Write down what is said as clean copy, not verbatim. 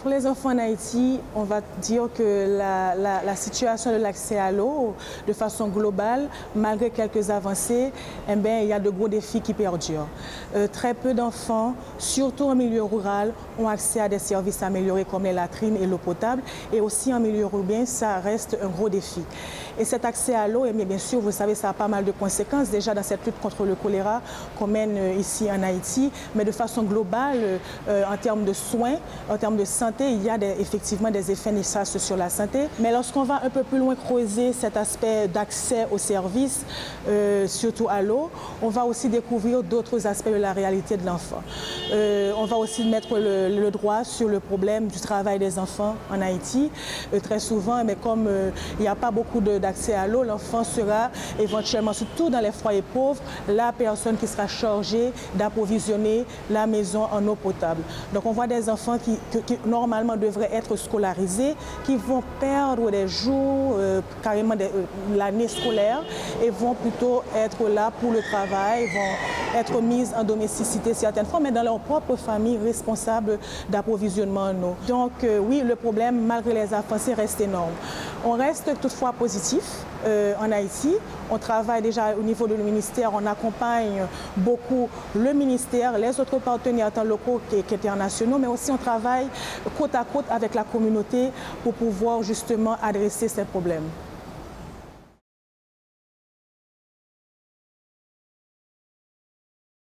Pour les enfants en Haïti, on va dire que la situation de l'accès à l'eau, de façon globale, malgré quelques avancées, eh bien, il y a de gros défis qui perdurent. Très peu d'enfants, surtout en milieu rural, ont accès à des services améliorés comme les latrines et l'eau potable. Et aussi en milieu urbain, ça reste un gros défi. Et cet accès à l'eau, eh bien sûr, vous savez, ça a pas mal de conséquences déjà dans cette lutte contre le choléra qu'on mène ici en Haïti. Mais de façon globale, en termes de soins, en termes de santé, il y a effectivement des effets néfastes sur la santé. Mais lorsqu'on va un peu plus loin creuser cet aspect d'accès aux services, surtout à l'eau, on va aussi découvrir d'autres aspects de la réalité de l'enfant. On va aussi mettre le doigt sur le problème du travail des enfants en Haïti. Très souvent, mais comme il n'y a pas beaucoup d'accès à l'eau, l'enfant sera éventuellement, surtout dans les foyers pauvres, la personne qui sera chargée d'approvisionner la maison en eau potable. Donc on voit des enfants qui normalement devraient être scolarisés, qui vont perdre des jours, carrément l'année scolaire, et vont plutôt être là pour le travail, vont être mises en domesticité certaines fois, mais dans leur propre famille responsable d'approvisionnement en eau. Donc oui, le problème, malgré les avancées, reste énorme. On reste toutefois positif en Haïti. On travaille déjà au niveau du ministère, on accompagne beaucoup le ministère, les autres partenaires tant locaux qu'internationaux, mais aussi on travaille côte à côte avec la communauté pour pouvoir justement adresser ces problèmes.